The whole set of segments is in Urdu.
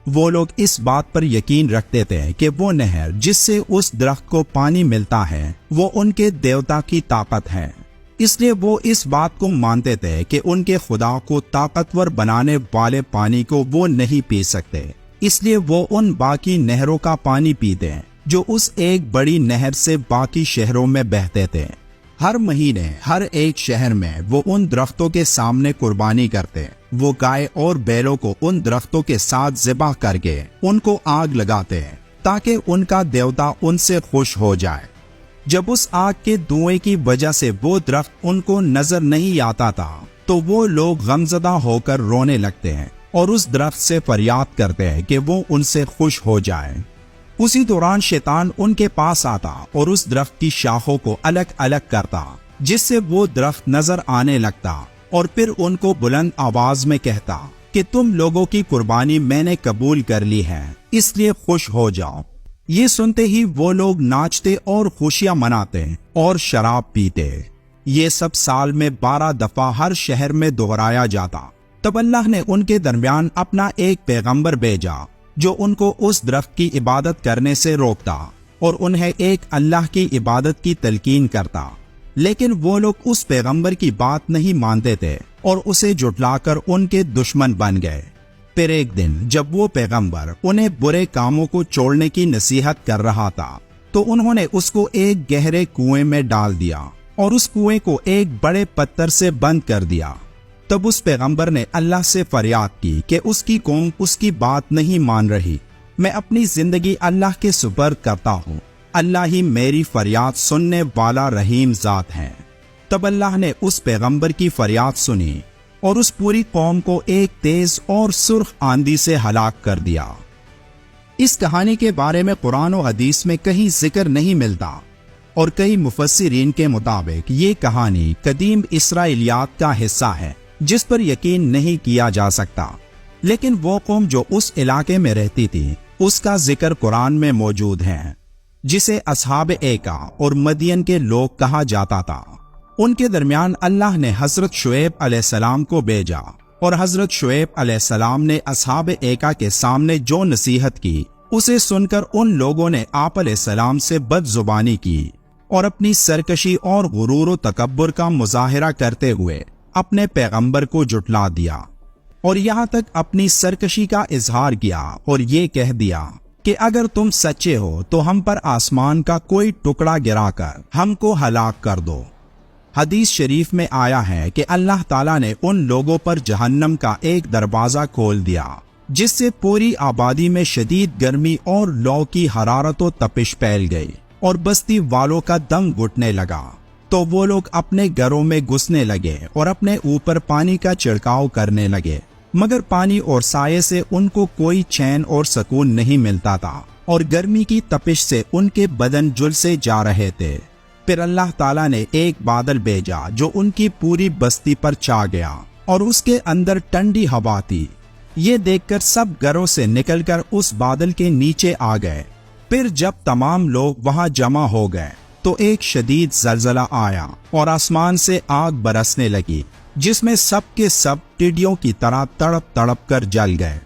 وہ لوگ اس بات پر یقین رکھتے تھے کہ وہ نہر جس سے اس درخت کو پانی ملتا ہے وہ ان کے دیوتا کی طاقت ہے، اس لیے وہ اس بات کو مانتے تھے کہ ان کے خدا کو طاقتور بنانے والے پانی کو وہ نہیں پی سکتے، اس لیے وہ ان باقی نہروں کا پانی پیتے جو اس ایک بڑی نہر سے باقی شہروں میں بہتے تھے۔ ہر مہینے ہر ایک شہر میں وہ ان درختوں کے سامنے قربانی کرتے، وہ گائے اور بیلوں کو ان درختوں کے ساتھ ذبح کر کے ان کو آگ لگاتے تاکہ ان کا دیوتا ان سے خوش ہو جائے۔ جب اس آگ کے دھوئیں کی وجہ سے وہ درخت ان کو نظر نہیں آتا تھا تو وہ لوگ غمزدہ ہو کر رونے لگتے ہیں اور اس درخت سے فریاد کرتے ہیں کہ وہ ان سے خوش ہو جائے۔ اسی دوران شیطان ان کے پاس آتا اور اس درخت کی شاخوں کو الگ الگ کرتا جس سے وہ درخت نظر آنے لگتا، اور پھر ان کو بلند آواز میں کہتا کہ تم لوگوں کی قربانی میں نے قبول کر لی ہے، اس لیے خوش ہو جاؤ۔ یہ سنتے ہی وہ لوگ ناچتے اور خوشیاں مناتے اور شراب پیتے۔ یہ سب سال میں 12 دفعہ ہر شہر میں دہرایا جاتا۔ تب اللہ نے ان کے درمیان اپنا ایک پیغمبر بھیجا جو ان کو اس درخت کی عبادت کرنے سے روکتا اور انہیں ایک اللہ کی عبادت کی تلقین کرتا، لیکن وہ لوگ اس پیغمبر کی بات نہیں مانتے تھے اور اسے جھٹلا کر ان کے دشمن بن گئے۔ پھر ایک دن جب وہ پیغمبر انہیں برے کاموں کو چھوڑنے کی نصیحت کر رہا تھا تو انہوں نے اس کو ایک گہرے کنویں میں ڈال دیا اور اس کنویں کو ایک بڑے پتھر سے بند کر دیا۔ تب اس پیغمبر نے اللہ سے فریاد کی کہ اس کی قوم اس کی بات نہیں مان رہی، میں اپنی زندگی اللہ کے سپرد کرتا ہوں، اللہ ہی میری فریاد سننے والا رحیم ذات ہے۔ تب اللہ نے اس پیغمبر کی فریاد سنی اور اس پوری قوم کو ایک تیز اور سرخ آندھی سے ہلاک کر دیا۔ اس کہانی کے بارے میں قرآن و حدیث میں کہیں ذکر نہیں ملتا، اور کئی مفسرین کے مطابق یہ کہانی قدیم اسرائیلیات کا حصہ ہے جس پر یقین نہیں کیا جا سکتا، لیکن وہ قوم جو اس علاقے میں رہتی تھی اس کا ذکر قرآن میں موجود ہے، جسے اصحاب ایکا اور مدین کے لوگ کہا جاتا تھا۔ ان کے درمیان اللہ نے حضرت شعیب علیہ السلام کو بھیجا، اور حضرت شعیب علیہ السلام نے اصحاب ایکا کے سامنے جو نصیحت کی اسے سن کر ان لوگوں نے آپ علیہ السلام سے بد زبانی کی اور اپنی سرکشی اور غرور و تکبر کا مظاہرہ کرتے ہوئے اپنے پیغمبر کو جھٹلا دیا، اور یہاں تک اپنی سرکشی کا اظہار کیا اور یہ کہہ دیا کہ اگر تم سچے ہو تو ہم پر آسمان کا کوئی ٹکڑا گرا کر ہم کو ہلاک کر دو۔ حدیث شریف میں آیا ہے کہ اللہ تعالیٰ نے ان لوگوں پر جہنم کا ایک دروازہ کھول دیا جس سے پوری آبادی میں شدید گرمی اور لو کی حرارت و تپش پھیل گئی اور بستی والوں کا دم گھٹنے لگا، تو وہ لوگ اپنے گھروں میں گھسنے لگے اور اپنے اوپر پانی کا چھڑکاؤ کرنے لگے، مگر پانی اور سائے سے ان کو کوئی چین اور سکون نہیں ملتا تھا، اور گرمی کی تپش سے ان کے بدن جھلسے جا رہے تھے۔ پھر اللہ تعالیٰ نے ایک بادل بھیجا جو ان کی پوری بستی پر چھا گیا اور اس کے اندر ٹھنڈی ہوا تھی۔ یہ دیکھ کر سب گھروں سے نکل کر اس بادل کے نیچے آ گئے۔ پھر جب تمام لوگ وہاں جمع ہو گئے تو ایک شدید زلزلہ آیا اور آسمان سے آگ برسنے لگی جس میں سب کے سب ٹڈیوں کی طرح تڑپ تڑپ کر جل گئے۔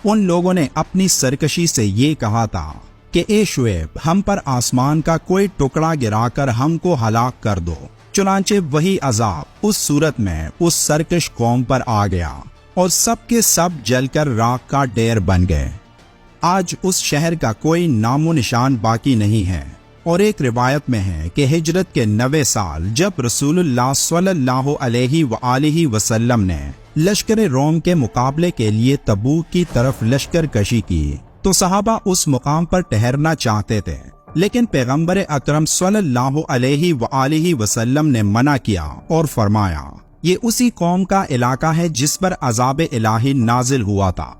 ان لوگوں نے اپنی سرکشی سے یہ کہا تھا کہ اے شعیب، ہم پر آسمان کا کوئی ٹکڑا گرا کر ہم کو ہلاک کر دو۔ چنانچہ وہی عذاب اس صورت میں اس سرکش قوم پر آ گیا اور سب کے سب جل کر راکھ کا ڈھیر بن گئے۔ آج اس شہر کا کوئی نام و نشان باقی نہیں ہے، اور ایک روایت میں ہے کہ ہجرت کے 90 سال جب رسول اللہ صلی اللہ علیہ وآلہ وسلم نے لشکر روم کے مقابلے کے لیے تبوک کی طرف لشکر کشی کی تو صحابہ اس مقام پر ٹھہرنا چاہتے تھے، لیکن پیغمبر اکرم صلی اللہ علیہ وآلہ وسلم نے منع کیا اور فرمایا یہ اسی قوم کا علاقہ ہے جس پر عذاب الہی نازل ہوا تھا۔